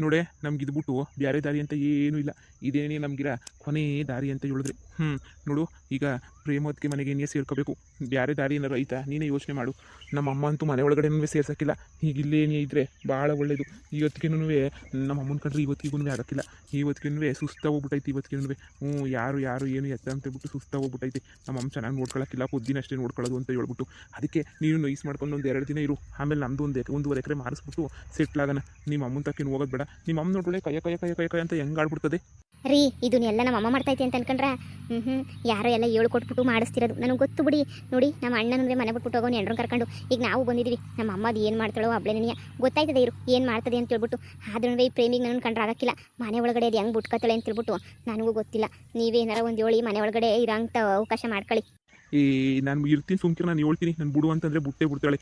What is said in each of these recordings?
ನೋಡೆ ನಮ್ಗೆ ಇದ್ಬಿಟ್ಟು ಬೇರೆ ದಾರಿ ಅಂತ ಏನೂ ಇಲ್ಲ, ಇದೇನೇ ನಮಗಿರ ಕೊನೆ ದಾರಿ ಅಂತ ಹೇಳಿದ್ರೆ. ನೋಡು, ಈಗ ಪ್ರೇಮೋದ್ಕೆ ಮನೆಗೆ ನೀನೇ ಸೇರ್ಕೋಬೇಕು, ಬೇರೆ ದಾರಿ ಏನಾರು ಐತಾ ನೀನೇ ಯೋಚನೆ ಮಾಡು. ನಮ್ಮ ಅಮ್ಮ ಅಂತೂ ಮನೆ ಒಳಗಡೆ ಸೇರ್ಸೋಕ್ಕಿಲ್ಲ, ಈಗ ಇಲ್ಲೇನೇ ಇದ್ದರೆ ಭಾಳ ಒಳ್ಳೇದು. ಇವತ್ತಿಗೂ ನಮ್ಮ ಅಮ್ಮನ ಕಂಡ್ರೆ ಇವತ್ತಿಗೂ ಆಗೋಕ್ಕಿಲ್ಲ, ಇವತ್ತಿಗೂ ಸುಸ್ತಾಗಿ ಹೋಗ್ಬಿಟ್ಟೈತಿ. ಇವತ್ತಿಗೂ ಯಾರು ಏನು ಎತ್ತ ಅಂತೇಳ್ಬಿಟ್ಟು ಸುಸ್ತಾಗಿ ಹೋಗ್ಬಿಟ್ಟೈತಿ. ನಮ್ಮ ಅಮ್ಮ ಚೆನ್ನಾಗಿ ನೋಡ್ಕೊಳ್ಳೋಕ್ಕಿಲ್ಲ, ಪುದ್ದಿನ ಅಷ್ಟೇ ನೋಡ್ಕೊಳ್ಳೋದು ಅಂತ ಹೇಳ್ಬಿಟ್ಟು. ಅದಕ್ಕೆ ನೀನು ನೈಸ್ ಮಾಡ್ಕೊಂಡು ಒಂದು 2 ದಿನ ಇರು, ಆಮೇಲೆ ನಮ್ಮದು ಒಂದೂವರೆ ಎಕರೆ ಮಾರಿಸ್ಬಿಟ್ಟು ಸೆಟ್ಲ್ ಆಗೋಣ. ನಿಮ್ಮ ಅಮ್ಮನ ತಕ್ಕೇನು ಹೋಗೋದು ಬೇಡ. ನಿಮ್ಮ ಅಮ್ಮ ನೋಡ್ಕೊಳ್ಳೆ ಕೈ ಅಂತ ಹೆಂಗೆ ಆಡ್ಬಿಡ್ತದೆ ರೀ. ಇದನ್ನೆಲ್ಲ ನಮ್ಮ ಅಮ್ಮ ಮಾಡ್ತೈತಿ ಅಂತ ಅನ್ಕೊಂಡ್ರ ಯಾರೋ ಎಲ್ಲ ಹೇಳ್ಕೊಟ್ಬಿಟ್ಟು ಮಾಡಿಸ್ತಿರೋದು, ನನಗೆ ಗೊತ್ತು ಬಿಡಿ. ನೋಡಿ, ನಮ್ಮ ಅಣ್ಣನಂದ್ರೆ ಮನೆ ಬಿಟ್ಬಿಟ್ಟು ಹೋಗೋನು ಎಂಡ್ರನ್ನ ಕರ್ಕೊಂಡು ಈಗ ನಾವು ಬಂದಿದ್ದೀವಿ. ನಮ್ಮ ಅಮ್ಮ ಅದು ಏನು ಮಾಡ್ತಾಳೋ ಹಬ್ಳೆನೆಯ ಗೊತ್ತಾಯ್ತದೆ ಇರು ಏನು ಮಾಡ್ತದೆ ಅಂತ ಹೇಳ್ಬಿಟ್ಟು. ಆದ್ರೂ ಈ ಪ್ರೇಮಿಗೆ ನನ್ನ ಕಂಡ್ರೆ ಆಗೋಕ್ಕಿಲ್ಲ, ಮನೆ ಒಳಗಡೆ ಅದು ಹೆಂಗೆ ಬಿಟ್ಕೊತಾಳೆ ಅಂತ ಹೇಳ್ಬಿಟ್ಟು ನನಗೂ ಗೊತ್ತಿಲ್ಲ. ನೀವೇನಾರ ಒಂದು ಹೇಳಿ ಮನೆ ಒಳಗಡೆ ಇರೋಂಥ ಅವಕಾಶ ಮಾಡ್ಕೊಳ್ಳಿ. ನಾನು ಇರ್ತೀನಿ ಸುಮ್ಕಿರ, ನಾನು ಹೇಳ್ತೀನಿ. ನಾನು ಬಿಡು ಅಂತಂದರೆ ಬಿಡ್ತಾಳೆ.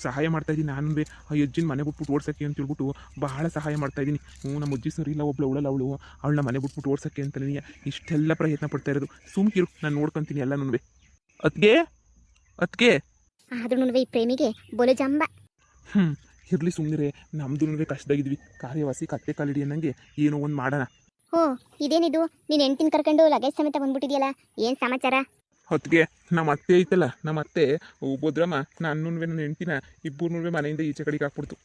ಸಹಾಯ ಮಾಡ್ತಾಯಿದ್ದೀನಿ ನಾನು. ಆ ಅಜ್ಜಿನ ಮನೆ ಬಿಟ್ಬಿಟ್ಟು ಓಡ್ಸೋಕ್ಕೆ ಅಂತ ಹೇಳ್ಬಿಟ್ಟು ಭಾಳ ಸಹಾಯ ಮಾಡ್ತಾಯಿದ್ದೀನಿ. ನಮ್ಮ ಅಜ್ಜಿ ಸರಿ ಇಲ್ಲ, ಅವಳನ್ನ ಮನೆ ಬಿಟ್ಬಿಟ್ಟು ಓಡ್ಸೋಕ್ಕೆ ಅಂತ ಇಷ್ಟೆಲ್ಲ ಪ್ರಯತ್ನ ಪಡ್ತಾ ಇರೋದು. ಸುಮ್ಕಿರು, ನಾನು ನೋಡ್ಕೊತೀನಿ ಎಲ್ಲನೂ. ಅದ್ಕೆ ಆದ್ರೂ ಈ ಪ್ರೇಮಿಗೆ ಬೋಲು ಜಂಬ. ಇರಲಿ ಸುಮ್ಮನಿರೆ, ನಮ್ಮದು ಕಷ್ಟದಾಗಿದ್ವಿ. ಕಾರ್ಯವಾಸಿ ಕತ್ತೆ ಕಾಲಿಡಿ ಅನ್ನಂಗೆ ಏನೋ ಒಂದು ಮಾಡೋಣ. ಇದೇನಿದು, ನೀನು ಹೆಂಡ್ತಿನ ಕರ್ಕೊಂಡು ಲಗೇಜ್ ಸಮೇತ ಬಂದ್ಬಿಟ್ಟಿದ್ಯಲ್ಲ, ಏನು ಸಮಾಚಾರ? ಹೊತ್ತಿಗೆ ನಮ್ಮ ಅತ್ತೆ ಐತಲ್ಲ, ನಮ್ಮ ಅತ್ತೆ ಭದ್ರಮ್ಮ ನನ್ನ ಹೆಂಡ್ತಿನ ಇಬ್ಬರನ್ನೂ ಮನೆಯಿಂದ ಈಚೆ ಕಡೆಗೆ ಹಾಕ್ಬಿಡ್ತು.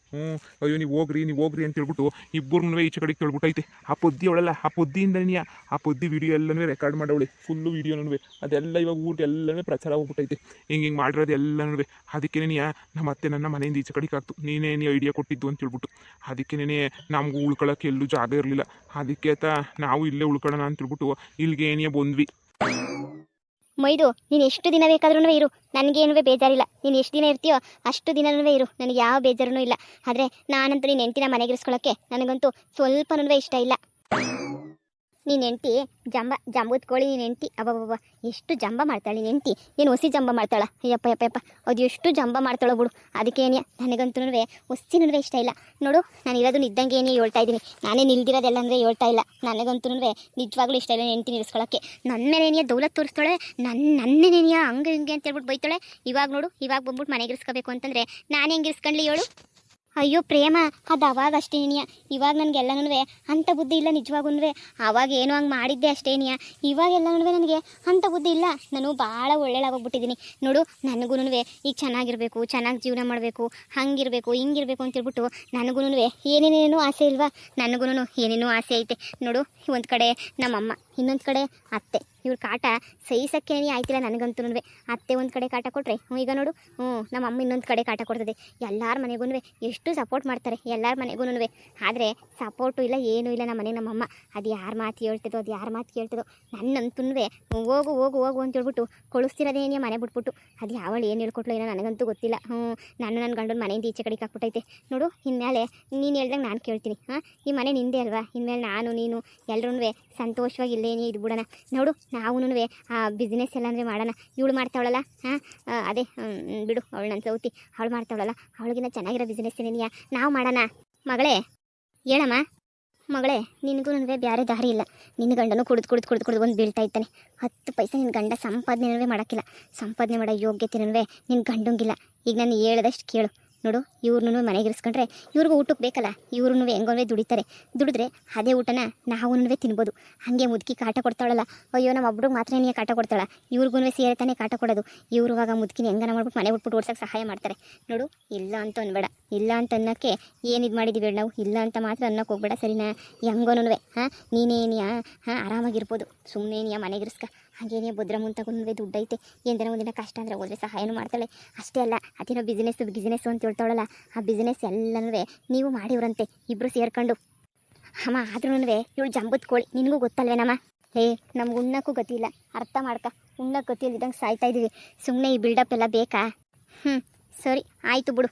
ಅಯ್ಯೋ ನೀವು ಹೋಗ್ರಿ ಅಂತ ಹೇಳ್ಬಿಟ್ಟು ಇಬ್ಬರನ್ನೂ ಈಚೆ ಕಡೆಗೆ ಕೇಳ್ಬಿಟ್ಟೈತೆ. ಆ ಪೊದ್ದಿ ಅವಳಲ್ಲ, ಆ ಪೊದ್ದಿಯಿಂದನೇ ಆ ಪೊದ್ದಿ ವಿಡಿಯೋ ಎಲ್ಲನೂ ರೆಕಾರ್ಡ್ ಮಾಡವಳೆ, ಫುಲ್ಲು ವಿಡಿಯೋನೂ. ಅದೆಲ್ಲ ಇವಾಗ ಊರಿಗೆಲ್ಲನೂ ಪ್ರಚಾರ ಹೋಗ್ಬಿಟ್ಟೈತೆ, ಹಿಂಗೆ ಮಾಡೋದು ಎಲ್ಲನೂ. ಅದಕ್ಕೇ ನಮ್ಮ ಅತ್ತೆ ನನ್ನ ಮನೆಯಿಂದ ಈಚೆ ಕಡೆಗೆ ಹಾಕ್ತು. ನೀನೇ ಐಡಿಯಾ ಕೊಟ್ಟಿದ್ದು ಅಂತ ಹೇಳ್ಬಿಟ್ಟು. ಅದಕ್ಕೇ ನಮಗೂ ಉಳ್ಕೊಳ್ಳೋಕ್ಕೆ ಎಲ್ಲೂ ಜಾಗ ಇರಲಿಲ್ಲ. ಅದಕ್ಕೆ ನಾವು ಇಲ್ಲೇ ಉಳ್ಕೊಳ್ಳೋಣ ಅಂತ ಹೇಳ್ಬಿಟ್ಟು ಇಲ್ಲಿಗೆ ಬಂದ್ವಿ. ಮೊಯ್ದು, ನೀನು ಎಷ್ಟು ದಿನ ಬೇಕಾದ್ರೂ ಇರು, ನನಗೇನು ಬೇಜಾರಿಲ್ಲ. ನೀನು ಎಷ್ಟು ದಿನ ಇರ್ತೀಯೋ ಅಷ್ಟು ದಿನವೂ ಇರು, ನನಗೆ ಯಾವ ಬೇಜಾರೂ ಇಲ್ಲ. ಆದರೆ ನಾನಂತೂ ನೀನು ಹೆಂಡ್ತಿನ ಮನೆಗಿರಿಸ್ಕೊಳ್ಳೋಕ್ಕೆ ನನಗಂತೂ ಸ್ವಲ್ಪನೂ ಇಷ್ಟ ಇಲ್ಲ. ನೀನು ಹೆಂಡ್ತಿ ಜಂಬದ ಕೋಳಿ, ನೀನು ಹೆಂಡ್ತಿ ಅಬ್ಬಬ್ಬ ಎಷ್ಟು ಜಂಬ ಮಾಡ್ತಾಳೆ ನೀನು ಹೆಂಡ್ತಿ. ಏನು ಹೊಸಿ ಜಂಬ ಮಾಡ್ತಾಳ? ಯಪ್ಪ ಅದು ಎಷ್ಟು ಜಂಬ ಮಾಡ್ತಾಳೋ ಬಿಡು. ಅದಕ್ಕೇನೆ ನನಗಂತೂ ಹೊಸಿನೂ ಇಷ್ಟ ಇಲ್ಲ. ನೋಡು, ನಾನು ಇರೋದು ನಿದ್ದಂಗೆ ಏನೇ ಹೇಳ್ತಾ ಇದ್ದೀನಿ, ನಾನೇ ನಿಲ್ದಿರೋದೆಲ್ಲ ಅಂದರೆ ಹೇಳ್ತಾ ಇಲ್ಲ. ನನಗಂತೂ ನಿಜವಾಗ್ಲೂ ಇಷ್ಟ ಇಲ್ಲ ಹೆಂಡ್ತಿ ಇರಿಸ್ಕೊಳ್ಳೋಕ್ಕೆ. ನನ್ನ ಮೇಲೇನೆಯ ದೌಲತ್ ತೋರಿಸ್ತಾಳೆ, ನನ್ನೇನೆಯ ಹಂಗೆ ಹಿಂಗೆ ಅಂತ ಹೇಳ್ಬಿಟ್ಟು ಬೈತಾಳೆ. ಇವಾಗ ನೋಡು, ಇವಾಗ ಬಂದ್ಬಿಟ್ಟು ಮನೆಗೆ ಇರಿಸ್ಕೋಬೇಕು ಅಂತಂದರೆ ನಾನು ಹೆಂಗೆ ಇರಿಸ್ಕೊಂಡ್ಲಿ ಹೇಳು? ಅಯ್ಯೋ ಪ್ರೇಮ, ಅದು ಅವಾಗ ಅಷ್ಟೇನಿಯ, ಇವಾಗ ನನಗೆಲ್ಲನೂ ಅಂಥ ಬುದ್ಧಿ ಇಲ್ಲ. ನಿಜವಾಗೂ ಆವಾಗ ಏನೋ ಹಂಗೆ ಮಾಡಿದ್ದೆ ಅಷ್ಟೇನಿಯ, ಇವಾಗೆಲ್ಲನೂ ನನಗೆ ಅಂಥ ಬುದ್ಧಿ ಇಲ್ಲ. ನಾನು ಭಾಳ ಒಳ್ಳೆಯದಾಗೋಗ್ಬಿಟ್ಟಿದ್ದೀನಿ. ನೋಡು, ನನಗೂ ಈಗ ಚೆನ್ನಾಗಿರಬೇಕು, ಚೆನ್ನಾಗಿ ಜೀವನ ಮಾಡಬೇಕು, ಹಂಗಿರಬೇಕು ಹಿಂಗಿರಬೇಕು ಅಂತೇಳ್ಬಿಟ್ಟು ನನಗೂ ಏನೇನೇನೋ ಆಸೆ ಇಲ್ವಾ? ನನಗೂ ಏನೇನೋ ಆಸೆ ಐತೆ. ನೋಡು, ಒಂದು ಕಡೆ ನಮ್ಮಮ್ಮ, ಇನ್ನೊಂದು ಕಡೆ ಅತ್ತೆ, ಇವ್ರ ಕಾಟ ಸಹಿಸಕ್ಕೇನೇ ಆಯ್ತಿಲ್ಲ ನನಗಂತೂ. ಅತ್ತೆ ಒಂದು ಕಡೆ ಕಾಟ ಕೊಟ್ಟರೆ, ಈಗ ನೋಡು ನಮ್ಮ ಅಮ್ಮ ಇನ್ನೊಂದು ಕಡೆ ಕಾಟ ಕೊಡ್ತದೆ. ಎಲ್ಲರ ಮನೆಗೂ ಎಷ್ಟು ಸಪೋರ್ಟ್ ಮಾಡ್ತಾರೆ, ಎಲ್ಲರ ಮನೆಗೂ. ಆದರೆ ಸಪೋರ್ಟು ಇಲ್ಲ, ಏನೂ ಇಲ್ಲ ನಮ್ಮ ಮನೆಗೆ. ನಮ್ಮಮ್ಮ ಅದು ಯಾರು ಮಾತು ಹೇಳ್ತದೋ, ಅದು ಯಾರು ಮಾತು ಕೇಳ್ತದೋ. ನನ್ನಂತೂ ಹೋಗು ಅಂತ ಹೇಳ್ಬಿಟ್ಟು ಕಳಿಸ್ತಿರೋದೇನೇ ಮನೆ ಬಿಟ್ಬಿಟ್ಟು. ಅದು ಯಾವಳು ಏನು ಹೇಳ್ಕೊಟ್ಲು ಏನೋ ನನಗಂತೂ ಗೊತ್ತಿಲ್ಲ. ನನ್ನ ಗಂಡನ ಮನೆಯಿಂದ ಈಚೆ ಕಡೆಗೆ ಹಾಕ್ಬಿಟ್ಟೈತೆ. ನೋಡು, ಇನ್ಮೇಲೆ ನೀನು ಹೇಳ್ದಂಗೆ ನಾನು ಕೇಳ್ತೀನಿ. ಈ ಮನೆ ನಿಂದೆ ಅಲ್ವಾ? ಇನ್ಮೇಲೆ ನಾನು ನೀನು ಎಲ್ಲರೂ ಸಂತೋಷವಾಗಿ ಇಲ್ಲೇನೇ ಇದ್ಬಿಡೋಣ. ನೋಡು, ನಾವು ಆ ಬಿಸ್ನೆಸ್ ಎಲ್ಲ ಮಾಡೋಣ. ಇವಳು ಮಾಡ್ತಾವಳಲ್ಲ, ಅದೇ ಬಿಡು, ಅವಳು ನನ್ನ ಸೌತಿ, ಅವಳು ಮಾಡ್ತಾವಳಲ್ಲ, ಅವಳಿಗಿನ್ನ ಚೆನ್ನಾಗಿರೋ ಬಿಸ್ನೆಸ್ ಏನೇನಿಯಾ ನಾವು ಮಾಡೋಣ. ಮಗಳೇ ಹೇಳಮ್ಮ, ಮಗಳೇ ನಿನಗೂ ಬೇರೆ ದಾರಿ ಇಲ್ಲ. ನಿನ್ನ ಗಂಡನೂ ಕುಡಿದು ಒಂದು ಬೀಳ್ತಾ ಇದ್ದಾನೆ. 10 ಪೈಸೆ ನಿನ್ನ ಗಂಡ ಸಂಪಾದನೆ ಮಾಡೋಕ್ಕಿಲ್ಲ, ಸಂಪಾದನೆ ಮಾಡೋ ಯೋಗ್ಯತೆ ನಿನ್ನ ಗಂಡಂಗಿಲ್ಲ. ಈಗ ನಾನು ಹೇಳ್ದಷ್ಟು ಕೇಳು. ನೋಡು, ಇವ್ರನ್ನೂ ಮನೆಗೆ ಇರಿಸ್ಕೊಂಡ್ರೆ ಇವ್ರಿಗೂ ಊಟಕ್ಕೆ ಬೇಕಲ್ಲ. ಇವ್ರೂ ಹೆಂಗೋ ದುಡಿತಾರೆ, ಅದೇ ಊಟನ ನಾವು ತಿನ್ಬೋದು. ಹಾಗೆ ಮುದುಕಿ ಕಾಟ ಕೊಡ್ತಾಳಲ್ಲ, ಅಯ್ಯೋ ನಮ್ಮ ಒಬ್ರಿಗೆ ಮಾತ್ರ ನೀ ಕಾಟ ಕೊಡ್ತಾಳ, ಇವ್ರಿಗೂ ಸೇರಿ ತಾನೇ ಕಾಟ ಕೊಡೋದು. ಇವ್ರುವಾಗ ಮುದುಕಿನ ಹೆಂಗನ ಮಾಡ್ಬಿಟ್ಟು ಮನೆ ಬಿಟ್ಬಿಟ್ಟು ಓಡ್ಸೋಕ್ಕೆ ಸಹಾಯ ಮಾಡ್ತಾರೆ. ನೋಡು, ಇಲ್ಲ ಅಂತ ಅನ್ಬೇಡ, ಇಲ್ಲ ಅಂತ ಅನ್ನೋಕ್ಕೆ ಏನಿದು ಮಾಡಿದ್ದೀವಿ ನಾವು, ಇಲ್ಲ ಅಂತ ಮಾತ್ರ ಅನ್ನೋಕೆ ಹೋಗ್ಬೇಡ, ಸರಿನಾ? ಹೆಂಗೋನೂ ನೀನೇನಿಯಾ ಆರಾಮಾಗಿರ್ಬೋದು, ಸುಮ್ಮನೆ ಮನೆಗಿರಿಸ್ಕ. ಹಾಗೇನೇ ಭದ್ರಮಂತಗೂ ದುಡ್ಡೈತೆ, ಎಂದನ ಒಂದಿನ ಕಷ್ಟ ಅಂದರೆ ಹೋದರೆ ಸಹಾಯನೂ ಮಾಡ್ತಾಳೆ. ಅಷ್ಟೇ ಅಲ್ಲ, ಅದೇನೋ ಬಿಸ್ನೆಸ್ಸು ಅಂತ ಹೇಳ್ತಾಳಲ್ಲ, ಆ ಬಿಸ್ನೆಸ್ ಎಲ್ಲನೂ ನೀವು ಮಾಡಿವ್ರಂತೆ ಇಬ್ಬರು ಸೇರ್ಕೊಂಡು. ಅಮ್ಮ ಆದ್ರೂ ಇವಳು ಜಂಬದ ಕೋಳಿ, ನಿನಗೂ ಗೊತ್ತಲ್ವೇನಮ್ಮ? ನಮ್ಗೆ ಉಣ್ಣಕ್ಕೂ ಗತಿ ಇಲ್ಲ, ಅರ್ಥ ಮಾಡ್ಕ. ಉಣ್ಣಕ್ಕೆ ಗತಿ ಇಲ್ದಿದ್ದಂಗೆ ಸಾಯ್ತಾ ಇದ್ದೀವಿ, ಸುಮ್ಮನೆ ಈ ಬಿಲ್ಡಪ್ ಎಲ್ಲ ಬೇಕಾ? ಸರಿ ಆಯಿತು ಬಿಡು.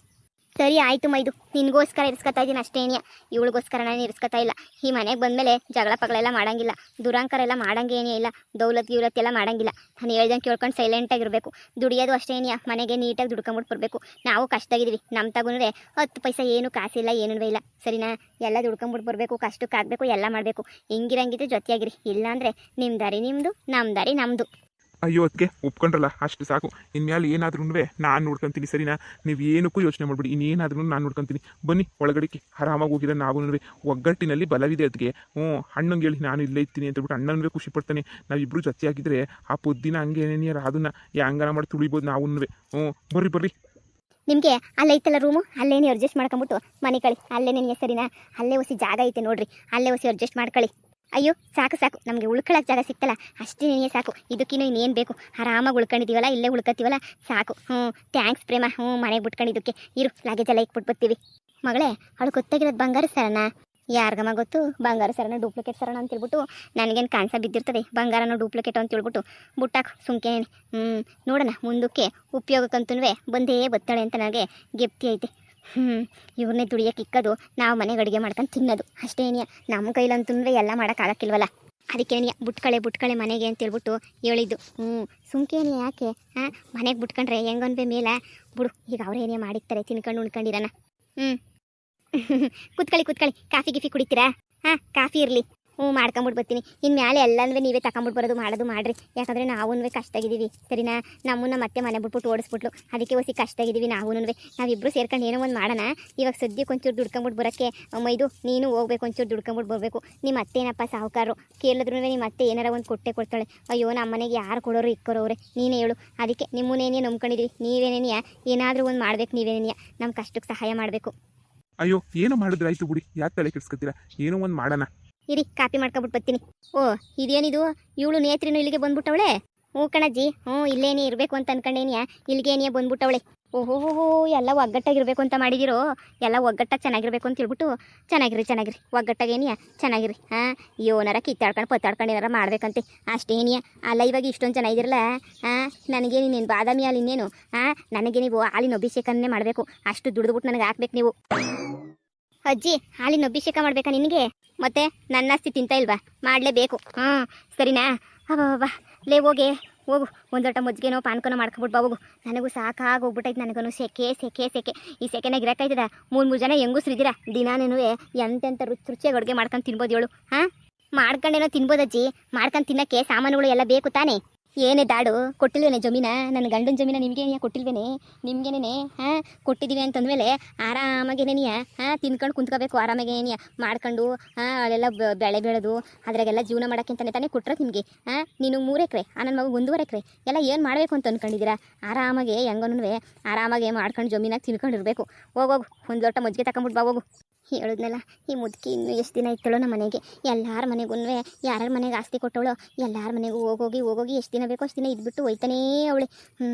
ಸರಿ ಆಯಿತು ಮೈದು, ನಿನಗೋಸ್ಕರ ಇರಿಸ್ಕೊತಾ ಇದ್ದೀನಿ ಅಷ್ಟೇನಿಯ, ಇವಳಿಗೋಸ್ಕರ ನಾನು ಇರಿಸ್ಕೊತಾ ಇಲ್ಲ. ಈ ಮನೆಗೆ ಬಂದಮೇಲೆ ಜಗಳ ಪಗಳೆಲ್ಲ ಮಾಡೋಂಗಿಲ್ಲ, ದುರಾಂಕರ ಎಲ್ಲ ಮಾಡೋಂಗೇನೇ ಇಲ್ಲ, ದೌಲತ್ ಎಲ್ಲ ಮಾಡೋಂಗಿಲ್ಲ. ನಾನು ಹೇಳ್ದಂಗೆ ಕೇಳ್ಕೊಂಡು ಸೈಲೆಂಟಾಗಿರಬೇಕು. ದುಡಿಯೋದು ಅಷ್ಟೇನಿಯ, ಮನೆಗೆ ನೀಟಾಗಿ ದುಡ್ಕೊಂಬಿಟ್ಟು ಬರಬೇಕು. ನಾವು ಕಷ್ಟದಾಗಿದ್ದೀವಿ, ನಮ್ಮ ತಗೂ 10 ಪೈಸೆ ಏನು ಕಾಸಿಲ್ಲ, ಏನೂ ಇಲ್ಲ, ಸರಿನಾ? ಎಲ್ಲ ದುಡ್ಕೊಂಬಿಟ್ಟು ಬರಬೇಕು, ಕಷ್ಟಕ್ಕೆ ಆಗಬೇಕು, ಎಲ್ಲ ಮಾಡಬೇಕು. ಹಿಂಗಿರಂಗಿದ್ರೆ ಜೊತೆಯಾಗಿರಿ, ಇಲ್ಲಾಂದರೆ ನಿಮ್ಮ ದಾರಿ ನಿಮ್ಮದು, ನಮ್ಮ ದಾರಿ ನಮ್ಮದು. ಅಯ್ಯೋ ಅದಕ್ಕೆ ಒಪ್ಕೊಂಡ್ರಲ್ಲ ಅಷ್ಟು ಸಾಕು. ಇನ್ಮೇಲೆ ಏನಾದ್ರೂ ನಾನು ನೋಡ್ಕೊತೀನಿ, ಸರಿನಾ? ನೀವು ಏನಕ್ಕೂ ಯೋಚನೆ ಮಾಡ್ಬಿಡಿ, ಇನ್ನೇನಾದ್ರೂ ನಾನು ನೋಡ್ಕೊತೀನಿ. ಬನ್ನಿ ಒಳಗಡೆಗೆ ಆರಾಮಾಗಿ ಹೋಗಿರೋ. ನಾವು ಒಗ್ಗಟ್ಟಿನಲ್ಲಿ ಬಲವಿದೆ ಅದಕ್ಕೆ. ಅಣ್ಣಂಗೆ ಹೇಳಿ ನಾನು ಇಲ್ಲೇ ಇರ್ತೀನಿ ಅಂತ ಹೇಳ್ಬಿಟ್ಟು ಅಣ್ಣನವೇ ಖುಷಿ ಪಡ್ತಾನೆ. ನಾವಿಬ್ರು ಜೊತೆಯಾಗಿದ್ದರೆ ಆ ಪೊದ್ದಿನ ಹಂಗೆ ಏನೇನಿಯರ ಅದನ್ನ ಹೆಂಗಾರ ಮಾಡಿ ತುಳಿಬೋದು ನಾವು. ಬರ್ರಿ ಬರ್ರಿ. ನಿಮಗೆ ಅಲ್ಲೇ ಐತಲ್ಲ ರೂಮು, ಅಲ್ಲೇನೇ ಅಡ್ಜಸ್ಟ್ ಮಾಡ್ಕೊಂಬಿಟ್ಟು ಮನೆ ಕಳಿ. ಅಲ್ಲೇ ನಿನಗೆ ಸರಿನಾ? ಅಲ್ಲೇ ಹೊಸಿ ಜಾಗ ಐತೆ ನೋಡ್ರಿ, ಅಲ್ಲೇ ಹೊಸಿ ಅಡ್ಜಸ್ಟ್ ಮಾಡ್ಕೊಳ್ಳಿ. ಅಯ್ಯೋ ಸಾಕು ಸಾಕು, ನಮಗೆ ಉಳ್ಕೊಳ್ಳೋಕೆ ಜಾಗ ಸಿಕ್ತಲ್ಲ ಅಷ್ಟೇ ನಿನಗೆ ಸಾಕು. ಇದಕ್ಕಿನ್ನೂ ಇನ್ನೇನು ಬೇಕು? ಆರಾಮಾಗಿ ಉಳ್ಕೊಂಡಿದ್ದೀವಲ್ಲ, ಇಲ್ಲೇ ಉಳ್ಕೊತೀವಲ್ಲ ಸಾಕು. ಥ್ಯಾಂಕ್ಸ್ ಪ್ರೇಮ. ಮನೆಗೆ ಬಿಟ್ಕೊಂಡಿದ್ದಕ್ಕೆ. ಇರು, ಲಗೇಜ್ ಎಲ್ಲ ಇಟ್ಬಿಟ್ಟು ಬರ್ತೀವಿ. ಮಗಳೇ, ಅವಳು ಗೊತ್ತಾಗಿರೋದು ಬಂಗಾರ ಸರನಾ? ಯಾರಿಗಮ್ಮ ಗೊತ್ತು? ಬಂಗಾರ ಸರನ ಡೂಪ್ಲಿಕೇಟ್ ಸರನ ಅಂತ ಹೇಳ್ಬಿಟ್ಟು ನನಗೇನು ಕಾಣಿಸ ಬಿದ್ದಿರ್ತದೆ. ಬಂಗಾರನ ಡೂಪ್ಲಿಕೇಟ್ ಅಂತ ಹೇಳ್ಬಿಟ್ಟು ಬುಟ್ಟಾಕು ಸುಮ್ಕೇನೆ. ನೋಡೋಣ ಮುಂದಕ್ಕೆ ಉಪಯೋಗಕ್ಕಂತೂ ಬಂದೇ ಬತ್ತಾಳೆ ಅಂತ ನನಗೆ ಗೆಪ್ತಿ ಐತೆ. ಇವ್ರನ್ನೇ ದುಡಿಯೋಕೆ ಇಕ್ಕೋದು, ನಾವು ಮನೆಗೆ ಅಡುಗೆ ಮಾಡ್ಕೊಂಡು ತಿನ್ನೋದು ಅಷ್ಟೇನಿಯ. ನಮ್ಮ ಕೈಲಂತೂ ಎಲ್ಲ ಮಾಡೋಕ್ಕಾಗಕ್ಕಿಲ್ವಲ್ಲ. ಅದಕ್ಕೇನಿಯ ಬುಟ್ಕಳೆ ಮನೆಗೆ ಅಂತ ಹೇಳ್ಬಿಟ್ಟು ಹೇಳಿದ್ದು. ಸುಮ್ಕೇನಿ ಯಾಕೆ? ಮನೆಗೆ ಬಿಟ್ಕೊಂಡ್ರೆ ಹೆಂಗನ್ಬೆ ಮೇಲೆ ಬಿಡು. ಈಗ ಅವ್ರೇನೇ ಮಾಡಿರ್ತಾರೆ, ತಿನ್ಕೊಂಡು ಉಣ್ಕೊಂಡಿರೋಣ. ಕುತ್ಕೊಳ್ಳಿ. ಕಾಫಿ ಗಿಫಿ ಕುಡಿತೀರಾ? ಕಾಫಿ ಇರಲಿ. ಮಾಡ್ಕೊಂಬಿಟ್ಟು ಬರ್ತೀನಿ. ಇನ್ಮೇಲೆ ಎಲ್ಲಂದ್ರೆ ನೀವೇ ತಗೊಂಬಿಟ್ಟು ಬರೋದು ಮಾಡೋದು ಮಾಡ್ರಿ. ಯಾಕಂದರೆ ನಾವೂ ಕಷ್ಟಾಗಿದ್ದೀವಿ, ಸರಿನಾ? ನಮ್ಮನ್ನ ಮತ್ತೆ ಮನೆ ಬಿಟ್ಬಿಟ್ಟು ಓಡಿಸ್ಬಿಟ್ಲು, ಅದಕ್ಕೆ ಹೊಸಿ ಕಷ್ಟಾಗಿದ್ದೀವಿ ನಾವೂ. ನಾವಿಬ್ಬರು ಸೇರ್ಕೊಂಡು ಏನೋ ಒಂದು ಮಾಡೋಣ. ಇವಾಗ ಸದ್ಯಕ್ಕೆ ಒಂಚೂರು ದುಡ್ಕೊಂಬಿಟ್ಟು ಬರೋಕ್ಕೆ ಮೈದು ನೀನು ಹೋಗ್ಬೇಕು, ಒಂಚೂರು ದುಡ್ಕೊಂಬಿಟ್ಟು ಬರಬೇಕು. ನಿಮ್ಮ ಅತ್ತೇನಪ್ಪ ಸಾಹುಕಾರರು, ಕೇಳಿದ್ರು ನಿಮ್ಮ ಅತ್ತೆ ಏನಾರ ಒಂದು ಕೊಡ್ತಾಳೆ. ಅಯ್ಯೋ ನಮ್ಮ ಮನೆಗೆ ಯಾರು ಕೊಡೋರು ಇಕ್ಕೋರವ್ರೆ, ನೀನೇ ಹೇಳು. ಅದಕ್ಕೆ ನಿಮ್ಮನ್ನೇನೇ ನಂಬ್ಕೊಂಡಿದ್ದೀವಿ. ನೀವೇನೇನಿಯ ಏನಾದರೂ ಒಂದು ಮಾಡ್ಬೇಕು, ನೀವೇನೇನಿಯ ನಮ್ಮ ಕಷ್ಟಕ್ಕೆ ಸಹಾಯ ಮಾಡಬೇಕು. ಅಯ್ಯೋ ಏನೋ ಮಾಡಿದ್ರೆ ಆಯ್ತು ಬಿಡಿ, ಯಾಕೆ ತಲೆ ಕೆಡ್ಸ್ಕೊತೀರಾ? ಏನೋ ಒಂದು ಮಾಡೋಣ. ಇರಿ, ಕಾಪಿ ಮಾಡ್ಕೊಬಿಟ್ಟು ಬರ್ತೀನಿ. ಇದೇನಿದು? ಇವಳು ನೇತ್ರಿನೂ ಇಲ್ಲಿಗೆ ಬಂದ್ಬಿಟ್ಟವಳೆ. ಕಣಜ್ಜಿ, ಇಲ್ಲೇನೇ ಇರಬೇಕು ಅಂತ ಅನ್ಕೊಂಡೇನಿಯ, ಇಲ್ಲಿಗೇನಿಯ ಬಂದ್ಬಿಟ್ಟವಳೆ. ಓಹೋ, ಎಲ್ಲ ಒಗ್ಗಟ್ಟಾಗಿರ್ಬೇಕು ಅಂತ ಮಾಡಿದಿರೋ. ಎಲ್ಲ ಒಗ್ಗಟ್ಟಾಗಿ ಚೆನ್ನಾಗಿರ್ಬೇಕು ಅಂತ ಹೇಳ್ಬಿಟ್ಟು ಚೆನ್ನಾಗಿರಿ ಒಗ್ಗಟ್ಟಾಗೇನಿಯ ಚೆನ್ನಾಗಿರಿ. ಯೋನಾರ ಕಿತ್ತಾಡ್ಕೊಂಡು ಪತ್ತಾಡ್ಕೊಂಡು ಏನಾರ ಮಾಡ್ಬೇಕಂತೆ ಅಷ್ಟೇನಿಯ. ಅಲ್ಲ ಇವಾಗ ಇಷ್ಟೊಂದು ಚೆನ್ನಾಗಿರಲ್ಲ. ನನಗೆ ನೀನೇನು ಬಾದಾಮಿ ಹಾಲು ಇನ್ನೇನು? ನನಗೆ ನೀವು ಹಾಲಿನ ಅಭಿಷೇಕನೇ ಮಾಡಬೇಕು. ಅಷ್ಟು ದುಡಿದ್ಬಿಟ್ಟು ನನಗೆ ಹಾಕ್ಬೇಕು ನೀವು. ಅಜ್ಜಿ, ಹಾಲಿನ ಅಭಿಷೇಕ ಮಾಡ್ಬೇಕಾ ನಿನಗೆ? ಮತ್ತೆ ನನ್ನ ಆಸ್ತಿ ತಿಂತ ಇಲ್ವಾ? ಮಾಡಲೇಬೇಕು. ಸರಿನಾ? ಅಬ್ಬಾ ಲೇ, ಹೋಗು ಒಂದು ಲೋಟ ಮಜ್ಜಿಗೆನೋ ಪಾನ್ಕನೋ ಮಾಡ್ಕೊಬಿಟ್ಟು ಹೋಗು. ನನಗೂ ಸಾಕಾಗಿ ಹೋಗ್ಬಿಟ್ಟೈತೆ. ನನಗೂ ಸೆಕೆ. ಈ ಸೆಕೆನಾಗ ಇರೋಕ್ಕಾಯ್ತದ? 3 ಜನ ಹೆಂಗಸ್ರಿದ್ದೀರಾ, ದಿನಾನೇನು ಎಂತೆಂಥ ರುಚಿಯಾಗಿ ಅಡುಗೆ ಮಾಡ್ಕೊಂಡು ತಿನ್ಬೋದು ಹೇಳು. ಮಾಡ್ಕೊಂಡೇನೋ ತಿನ್ಬೋದಜ್ಜಿ. ಮಾಡ್ಕೊಂಡು ತಿನ್ನೋಕ್ಕೆ ಸಾಮಾನುಗಳು ಎಲ್ಲ ಬೇಕು ತಾನೇ. ಏನೇ ದಾಡು ಕೊಟ್ಟಿಲ್ವೇನೆ ಜಮೀನ? ನನ್ನ ಗಂಡನ ಜಮೀನ ನಿಮಗೇನಿಯ ಕೊಟ್ಟಿಲ್ವೇನೆ? ನಿಮ್ಗೇನೇ ಕೊಟ್ಟಿದ್ದೀವಿ ಅಂತಂದಮೇಲೆ ಆರಾಮಾಗೇನೇನಿಯ ತಿನ್ಕೊಂಡು ಕುಂತ್ಕೋಬೇಕು. ಆರಾಮಾಗೇನಿಯ ಮಾಡ್ಕೊಂಡು ಅಲ್ಲೆಲ್ಲ ಬೆಳೆ ಬೆಳೆದು ಅದ್ರಾಗೆಲ್ಲ ಜೀವನ ಮಾಡೋಕ್ಕಿಂತಾನೆ ತಾನೇ ಕೊಟ್ಟರೆ ನಿಮಗೆ. ನೀನು 3 ಎಕರೆ, ನನ್ನ ಮಗು 1.5 ಎಕರೆ ಎಲ್ಲ ಏನು ಮಾಡಬೇಕು ಅಂತ ಅಂದ್ಕೊಂಡಿದ್ದೀರಾ? ಆರಾಮಾಗೆ ಹೆಂಗನೂ ಆರಾಮಾಗೆ ಮಾಡ್ಕೊಂಡು ಜಮೀನಾಗ ತಿನ್ಕೊಂಡಿರ್ಬೇಕು. ಹೋಗೋಗು, ಒಂದು ಲೋಟ ಮಜ್ಜಿಗೆ ತಗೊಂಬಿಟ್ಟು ಬಾ ಹೋಗು. ಹೇಳಿದ್ನಲ್ಲ, ಈ ಮುದುಕಿ ಇನ್ನೂ ಎಷ್ಟು ದಿನ ಇತ್ತಳೋ ನಮ್ಮ ಮನೆಗೆ. ಎಲ್ಲರ ಮನೆಗೂ ಯಾರ್ಯಾರ ಮನೆಗೆ ಆಸ್ತಿ ಕೊಟ್ಟವಳು, ಎಲ್ಲರ ಮನೆಗೂ ಹೋಗೋಗಿ ಎಷ್ಟು ದಿನ ಬೇಕೋ ಅಷ್ಟು ದಿನ ಇದ್ಬಿಟ್ಟು ಹೋಯ್ತಾನೇ ಅವಳೆ.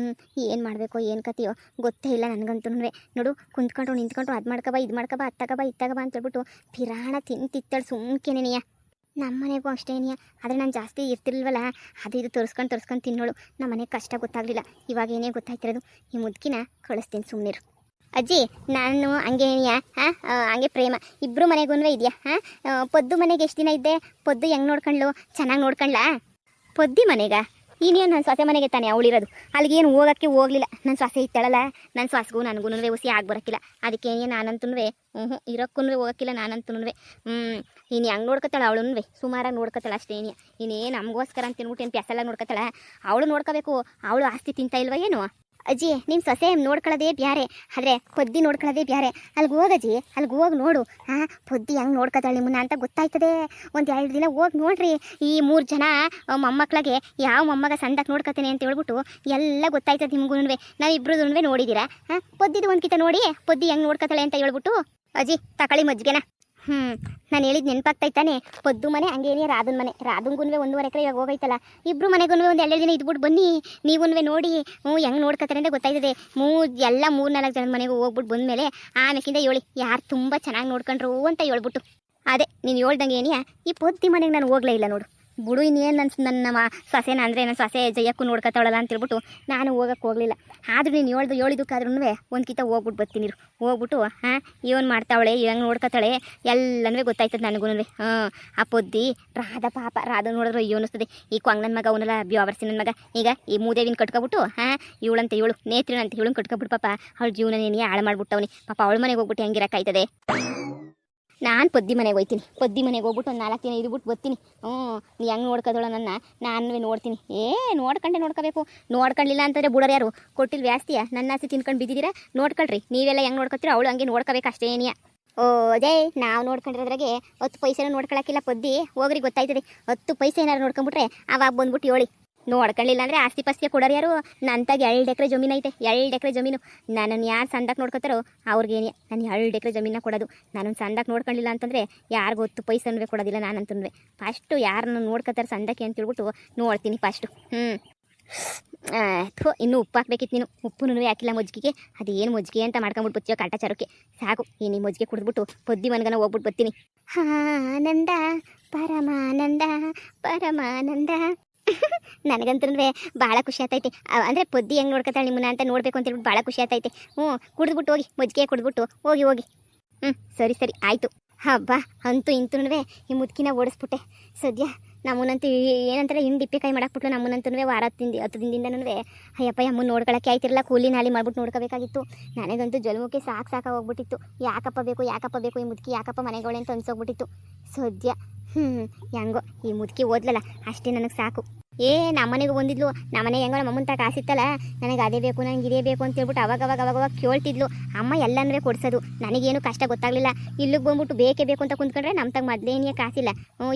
ಏನು ಮಾಡಬೇಕೋ ಏನು ಕತೆಯೋ ಗೊತ್ತೇ ಇಲ್ಲ ನನಗಂತೂ. ನೋಡು, ಕುಂತ್ಕೊಂಡ್ರು ನಿಂತ್ಕೊಂಡ್ರು ಅದು ಮಾಡ್ಕೊಬಾ ಇದು ಮಾಡ್ಕೊಬಾ ಅತ್ತಾಗಬಾ ಇತ್ತಾಗಬಾ ಅಂತ ಹೇಳ್ಬಿಟ್ಟು ಪಿರಾಣ ತಿಂತಿತ್ತಾಳು ಸುಮ್ಕೆನೇನಿಯ. ನಮ್ಮ ಮನೆಗೂ ಅಷ್ಟೇನಿಯ. ಆದರೆ ನಾನು ಜಾಸ್ತಿ ಇರ್ತಿರ್ಲ್ವಲ್ಲ, ಅದು ಇದು ತೋರಿಸ್ಕೊಂಡು ತಿನ್ನೋಳು. ನಮ್ಮ ಮನೆಗೆ ಕಷ್ಟ ಗೊತ್ತಾಗಲಿಲ್ಲ. ಇವಾಗ ಏನೇ ಗೊತ್ತಾಯ್ತಿರೋದು. ಈ ಮುದುಕಿನ ಕಳಿಸ್ತೀನಿ, ಸುಮ್ಮನಿರು. ಅಜ್ಜಿ, ನಾನು ಹಂಗೇನಿಯ ಹಂಗೆ ಪ್ರೇಮ ಇಬ್ಬರು ಮನೆಗೂ ಇದೆಯಾ? ಪೊದ್ದು ಮನೆಗೆ ಎಷ್ಟು ದಿನ ಇದ್ದೆ? ಪೊದ್ದು ಹೆಂಗೆ ನೋಡ್ಕೊಂಡ್ಲು? ಚೆನ್ನಾಗಿ ನೋಡ್ಕೊಂಡ್ಲಾ? ಪೊದ್ದಿ ಮನೆಗ ಇನ್ನೇನು ನನ್ನ ಸೊಸೆ ಮನೆಗೆ ತಾನೆ ಅವಳಿರೋದು. ಅಲ್ಲಿಗೇನು ಹೋಗೋಕ್ಕೆ ಹೋಗಲಿಲ್ಲ. ನನ್ನ ಸೊಸೆ ಇತ್ತಾಳಲ್ಲ, ನನ್ನ ಸೊಸೆಗೂ ನನಗೂ ಹುಸಿ ಆಗಿ ಬರೋಕ್ಕಿಲ್ಲ. ಅದಕ್ಕೆ ನಾನಂತೂ ಇರೋಕ್ಕೂ ಹೋಗೋಕ್ಕಿಲ್ಲ ನಾನಂತೂ. ಇನ್ನು ಹೆಂಗೆ ನೋಡ್ಕೊತಾಳೆ ಅವಳು? ಸುಮಾರಾಗಿ ನೋಡ್ಕೊತಾಳೆ ಅಷ್ಟೇನಿಯ. ಇನ್ನೇನು ನಮಗೋಸ್ಕರ ಅಂತ ತಿನ್ಬಿಟ್ಟು ಏನು ಪ್ಯಾಸೆಲ್ಲ ನೋಡ್ಕೊತಾಳೆ. ಅವಳು ನೋಡ್ಕೋಬೇಕು. ಅವಳು ಆಸ್ತಿ ತಿಂತಾ ಇಲ್ವ ಏನು? ಅಜ್ಜಿ, ನಿಮ್ಮ ಸೊಸೆ ನೋಡ್ಕೊಳ್ಳೋದೇ ಬ್ಯಾರೆ, ಆದರೆ ಪೊದ್ದಿ ನೋಡ್ಕೊಳ್ಳೋದೇ ಬ್ಯಾರೆ. ಅಲ್ಲಿಗೆ ಹೋಗಜ್ಜಿ, ಅಲ್ಲಿಗೆ ಹೋಗಿ ನೋಡು. ಪೊದ್ದಿ ಹೆಂಗೆ ನೋಡ್ಕೊತಾಳೆ ನಿಮ್ಮನ್ನ ಅಂತ ಗೊತ್ತಾಯ್ತದೆ. 1-2 ದಿನ ಹೋಗಿ ನೋಡ್ರಿ. ಈ 3 ಜನ ಮೊಮ್ಮಕ್ಳಿಗೆ ಯಾವ ಮೊಮ್ಮಗ ಸಂಡಕ್ಕೆ ನೋಡ್ಕೊತೇನೆ ಅಂತ ಹೇಳ್ಬಿಟ್ಟು ಎಲ್ಲ ಗೊತ್ತಾಯ್ತದೆ ನಿಮಗೂ. ನಾವಿಬ್ರು ನೋಡಿದ್ದೀರಾ? ಪೊದ್ದಿದು ಒಂದ್ಕಿತ ನೋಡಿ, ಪೊದ್ದಿ ಹೆಂಗೆ ನೋಡ್ಕೊತಾಳೆ ಅಂತ ಹೇಳ್ಬಿಟ್ಟು. ಅಜ್ಜಿ, ತಕೊಳ್ಳಿ ಮಜ್ಜಿಗೆನ. ನಾನು ಹೇಳಿದ್ದು ನೆನಪಾಗ್ತಾಯ್ತಾನೆ. ಪೊದ್ದು ಮನೆ ಹಂಗೇನೇ ರಾಧನ ಮನೆ. ರಾಧಂಗೂ 1.5 ಎಕರೆ ಇವಾಗ ಹೋಗೈತಲ್ಲ. ಇಬ್ಬರು ಮನೆಗೂ 1-2 ದಿನ ಇದ್ಬಿಟ್ಟು ಬನ್ನಿ. ನೀವೂ ನೋಡಿ ಹೆಂಗೆ ನೋಡ್ಕೊತಾರೆ ಅಂತ ಗೊತ್ತಾಯ್ತದೆ. 3-4 ಜನದ ಮನೆಗೂ ಹೋಗ್ಬಿಟ್ಟು ಬಂದಮೇಲೆ ಆಮೇಕಿಂದ ಹೇಳಿ ಯಾರು ತುಂಬ ಚೆನ್ನಾಗಿ ನೋಡ್ಕೊಂಡ್ರು ಅಂತ ಹೇಳ್ಬಿಟ್ಟು. ಅದೇ ನೀನು ಹೇಳ್ದಂಗೆ ಏನಿಯಾ, ಈ ಪೊದ್ದಿ ಮನೆಗೆ ನಾನು ಹೋಗಲೇ ಇಲ್ಲ ನೋಡು. ಬಿಡು, ಇನ್ನೇನು ನನ್ನ ಸೊಸೆನ ಅಂದರೆ ನನ್ನ ಸೊಸೆ ಜಯಕ್ಕೂ ನೋಡ್ಕೊತಾವಳಲ್ಲ ಅಂತೇಳ್ಬಿಟ್ಟು ನಾನು ಹೋಗಕ್ಕೆ ಹೋಗಲಿಲ್ಲ. ಆದರೂ ನೀನು ಹೇಳಿದಕ್ಕಾದ್ರೂ ಒಂದ್ಕಿತ ಹೋಗ್ಬಿಟ್ಟು ಬರ್ತೀನಿ. ಹೋಗ್ಬಿಟ್ಟು ಏನು ಮಾಡ್ತಾವಳೆ, ಹೆಂಗೆ ನೋಡ್ಕೊತಾಳೆ ಎಲ್ಲನೂ ಗೊತ್ತಾಯ್ತದೆ ನನಗೂ. ಆ ಪೊದ್ದಿ ಪಾಪ ರಾಧ ನೋಡಿದ್ರು ಅಯ್ಯೋ ಅನ್ನಿಸ್ತದೆ. ಈ ಕೊಂಗ್ ನನ್ನ ಮಗ ಅವನಲ್ಲ ಬ್ಯಾವರ್ಸಿ ನನ್ನ ಮಗ. ಈಗ ಈ ಮೂದೇವಿನ ಕಟ್ಕೊಬಿಟ್ಟು ಇವಳಂತ ನೇತ್ರಿನಂತ ಇವಳನ್ನ ಕಟ್ಕೊಬಿಟ್ಟು ಪಾಪ ಅವಳ ಜೀವನ ಏನೇ ಹಾಳು ಮಾಡ್ಬಿಟ್ಟವನಿ. ಪಾಪ ಅವಳ ಮನೆಗೆ ಹೋಗ್ಬಿಟ್ಟು ಹೆಂಗಿರಕ್ಕಾಯ್ತದೆ? ನಾನು ಪದ್ದಿ ಮನೆಗೆ ಹೋಗ್ತೀನಿ. ಪದ್ದಿ ಮನೆಗೆ ಹೋಗ್ಬಿಟ್ಟು ಒಂದು 4 ದಿನ ಇದ್ಬಿಟ್ಟು ಬರ್ತೀನಿ. ನೀ ಹೆಂಗೆ ನೋಡ್ಕೋದೋಳ ನನ್ನ, ನಾನು ನೋಡ್ತೀನಿ. ನೋಡ್ಕೋಬೇಕು. ನೋಡ್ಕೊಳ್ಳಿಲ್ಲ ಅಂತಂದರೆ ಬಿಡೋರು ಯಾರು? ಕೊಟ್ಟಿಲ್ಲ ವ್ಯಾಸ್ತಿಯ ನನ್ನ ಆಸೆ ತಿನ್ಕೊಂಡು ಬಿದ್ದಿದ್ದೀರಾ? ನೋಡ್ಕೊಳ್ರಿ. ನೀವೆಲ್ಲ ಹೆಂಗೆ ನೋಡ್ಕೊತೀರೋ ಅವಳು ಹಂಗೆ ನೋಡ್ಕೋಬೇಕು ಅಷ್ಟೇನಿಯ. ಓ ಜೈ, ನಾವು ನೋಡ್ಕೊಂಡಿರೋದ್ರಾಗೆ 10 ಪೈಸೆನೂ ನೋಡ್ಕೊಳಕ್ಕಿಲ್ಲ ಪದ್ದಿ. ಹೋಗ್ರಿ, ಗೊತ್ತಾಯ್ತದೆ. 10 ಪೈಸೆ ಏನಾರು ನೋಡ್ಕೊಂಬಿಟ್ರೆ ಅವಾಗ ಬಂದ್ಬಿಟ್ಟು ಹೇಳಿ. ನೋಡ್ಕೊಳ್ಳಿಲ್ಲ ಅಂದರೆ ಆಸ್ತಿ ಪಾಸ್ತಿಯ ಕೊಡೋರು ಯಾರು? ನನ್ನತಾಗ 2 ಎಕರೆ ಜಮೀನು ಐತೆ. 2 ಎಕರೆ ಜಮೀನು. ನನ್ನನ್ನು ಯಾರು ಸಂದಕ್ಕೆ ನೋಡ್ಕೊತಾರೋ ಅವ್ರಿಗೇನೆ ನಾನು 2 ಎಕರೆ ಜಮೀನ ಕೊಡೋದು. ನಾನು ಸಂದಕ್ಕೆ ನೋಡ್ಕೊಳ್ಳಿಲ್ಲ ಅಂತಂದರೆ ಯಾರಿಗೂ 10 ಪೈಸೆನೂ ಕೊಡೋದಿಲ್ಲ ನಾನಂತಂದ್ರೆ. ಫಸ್ಟು ಯಾರನ್ನ ನೋಡ್ಕೊತಾರೆ ಸಂದಕ್ಕೆ ಅಂತ ಹೇಳ್ಬಿಟ್ಟು ನೋಡ್ತೀನಿ ಫಸ್ಟು. ಇನ್ನೂ ಉಪ್ಪು ಹಾಕ್ಬೇಕಿತ್ತು ನೀನು. ಉಪ್ಪು ಹಾಕಿಲ್ಲ ಮಜ್ಜಿಗೆಗೆ. ಅದೇನು ಮಜ್ಜಿಗೆ ಅಂತ ಮಾಡ್ಕೊಂಬಿಟ್ಟು ಬತ್ತೀಯೋ ಕಾಟಾಚಾರಕ್ಕೆ. ಸಾಕು, ಈ ನಿಮ್ಮ ಮಜ್ಜಿಗೆ ಕುಡಿದ್ಬಿಟ್ಟು ಪದ್ದಿ ಮನ್ಗನ ಹೋಗ್ಬಿಟ್ಟು ಬರ್ತೀನಿ. ಆನಂದ ಪರಮಾನಂದ ಪರಮಾನಂದ. ನನಗಂತೂ ಭಾಳ ಖುಷಿ ಆಗ್ತೈತೆ. ಅಂದರೆ ಪದ್ದಿ ಹೆಂಗೆ ನೋಡ್ಕೊತಾಳೆ ನಿಮ್ಮನ್ನ ಅಂತ ನೋಡಬೇಕು ಅಂತ ಹೇಳ್ಬಿಟ್ಟು ಭಾಳ ಖುಷಿ ಆಗ್ತೈತೆ. ಕುಡಿದ್ಬಿಟ್ಟು ಹೋಗಿ, ಮಜ್ಜಿಗೆ ಕುಡಿದ್ಬಿಟ್ಟು ಹೋಗಿ. ಸರಿ ಆಯಿತು. ಹಬ್ಬ, ಅಂತೂ ಇಂತೂ ಈ ಮುದುಕಿನ ಓಡಿಸ್ಬಿಟ್ಟೆ. ಸದ್ಯ ನಮ್ಮನ್ನಂತೂ ಏನಂತಾರೆ ಹಿಂಡಿಪ್ಪೆಕಾಯಿ ಮಾಡಾಕ್ಬಿಟ್ಲು. ನಮ್ಮನ್ನಂತೂ ವಾರ 10 ದಿನದಿಂದನೂ ಅಯ್ಯಪ್ಪ ಅಮ್ಮನ ನೋಡ್ಕೊಳಕ್ಕೆ ಆಯ್ತಿರಲ್ಲ. ಕೂಲಿ ನಾಲಿ ಮಾಡ್ಬಿಟ್ಟು ನೋಡ್ಕೋಬೇಕಾಗಿತ್ತು. ನನಗಂತೂ ಜಲಮುಖಿ ಸಾಕು ಹೋಗ್ಬಿಟ್ಟಿತ್ತು. ಯಾಕಪ್ಪ ಬೇಕು ಈ ಮುದುಕಿ ಯಾಕಪ್ಪ ಮನೆಗಳೇ ಅಂತ ಅನ್ಸೋಗ್ಬಿಟ್ಟಿತ್ತು. ಸದ್ಯ ಹೆಂಗೋ ಈ ಮುದುಕಿ ಓದ್ಲಲ್ಲ, ಅಷ್ಟೇ ನನಗೆ ಸಾಕು. ನಮ್ಮನೆಗೂ ಬಂದಿದ್ಲು. ನಮ್ಮನೆ ಹೆಂಗೋ ನಮ್ಮ ಅಮ್ಮನ ಕಾಸಿತ್ತಲ್ಲ, ನನಗೆ ಅದೇ ಬೇಕು, ನನಗೆ ಇದೇ ಬೇಕು ಅಂತ ಹೇಳ್ಬಿಟ್ಟು ಅವಾಗ ಕೇಳ್ತಿದ್ಲು. ಅಮ್ಮ ಎಲ್ಲನೂ ಕೊಡ್ಸೋದು. ನನಗೇನು ಕಷ್ಟ ಗೊತ್ತಾಗಲಿಲ್ಲ. ಇಲ್ಲಿಗೆ ಬಂದ್ಬಿಟ್ಟು ಬೇಕೇ ಬೇಕು ಅಂತ ಕುಂತ್ಕೊಂಡ್ರೆ ನಮ್ಮ ತಗ ಮೊದಲೇನೇ ಕಾಸಿಲ್ಲ.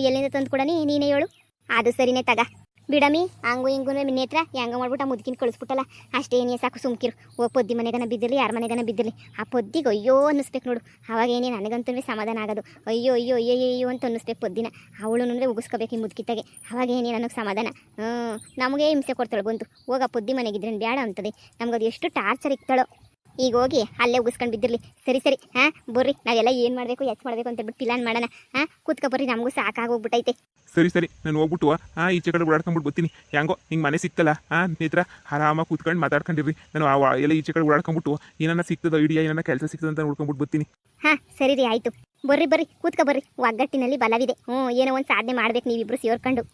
ಎಲ್ಲಿಂದ ತಂದು ಕೊಡನಿ ನೀನೇ ಹೇಳು. ಅದು ಸರಿನೇ ತಗ ಬಿಡಮಿ. ಹಂಗೂ ಹಿಂಗೂ ನೇತ್ರ ಹೆಂಗ ಮಾಡ್ಬಿಟ್ಟು ಆ ಮುದುಕಿನ ಕಳಿಸ್ಬಿಟ್ಟಲ್ಲ, ಅಷ್ಟೇನೇ ಸಾಕು. ಸುಮ್ಕಿರು. ಪೊದ್ದಿ ಮನೆಗನ ಬಿದ್ದಿರಲಿ, ಯಾರ ಮನೆಗನ ಬಿದ್ದಿರಲಿ, ಆ ಪೊದ್ದಿಗೆ ಅಯ್ಯೋ ಅನ್ನಿಸ್ಬೇಕು ನೋಡು. ಅವಾಗೇನೇ ನನಗಂತೂ ಸಮಾಧಾನ ಆಗೋದು. ಅಯ್ಯೋ ಅಂತ ಅನ್ನಿಸ್ಬೇಕು ಪೊದ್ದಿನ. ಅವಳು ಉಗಿಸ್ಕೋಬೇಕು ಈ ಮುದುಕಿತ್ತಾಗೆ. ಅವಾಗೇನೇ ನನಗೆ ಸಮಾಧಾನ. ನಮಗೆ ಹಿಂಸೆ ಕೊಡ್ತಾಳೆ ಬಂತು. ಹೋಗ ಪೊದ್ದಿ ಮನೆಗಿದ್ರೆ ಬೇಡ ಅಂತದೆ. ನಮ್ಗದು ಎಷ್ಟು ಟಾರ್ಚರ್ ಇಕ್ತಾಳೋ. ಈಗ ಹೋಗಿ ಅಲ್ಲೇ ಉಗಿಸ್ಕೊಂಡು ಬಿದ್ದಿರಲಿ. ಸರಿ ಬರ್ರಿ, ನಾವೆಲ್ಲ ಏನು ಮಾಡಬೇಕು ಮಾಡಬೇಕು ಅಂತ ಹೇಳ್ಬಿಟ್ಟು ಪ್ಲಾನ್ ಮಾಡೋಣ. ಕೂತ್ಕೊ ಬರ್ರಿ, ನಮಗೂ ಸಾಕಾಗೋಗ್ಬಿಟ್ಟೈತೆ. ಸರಿ ನಾನು ಹೋಗ್ಬಿಟ್ಟು ಈಚೆ ಕಡೆ ಓಡಾಡ್ಕೊಂಡ್ಬಿಟ್ಟು ಬರ್ತೀನಿ. ಹೆಂಗೋ ಹಿಂಗೆ ಮನೆ ಸಿಕ್ತಲ್ಲ ನೇತ್ರ, ಆರಾಮಾಗಿ ಕೂತ್ಕೊಂಡು ಮಾತಾಡ್ಕೊಂಡಿರ್ರಿ. ನಾನು ಎಲ್ಲ ಈಚೆ ಕಡೆ ಓಡಾಡ್ಕೊಂಡ್ಬಿಟ್ಟು ಏನನ್ನ ಸಿಗ್ತದೋ ಐಡಿಯಾ, ಏನನ್ನ ಕೆಲಸ ಸಿಗ್ತದೆ ಅಂತ ನೋಡ್ಕೊಂಡ್ಬಿಟ್ಟು ಬರ್ತೀನಿ. ಸರಿ ಆಯಿತು. ಬರ್ರಿ ಕೂತ್ಕೊ ಬರ್ರಿ. ಒಗ್ಗಟ್ಟಿನಲ್ಲಿ ಬಲವಿದೆ. ಏನೋ ಒಂದು ಸಾಧನೆ ಮಾಡ್ಬೇಕು ನೀವಿಬ್ರು ಸೇರ್ಕೊಂಡು.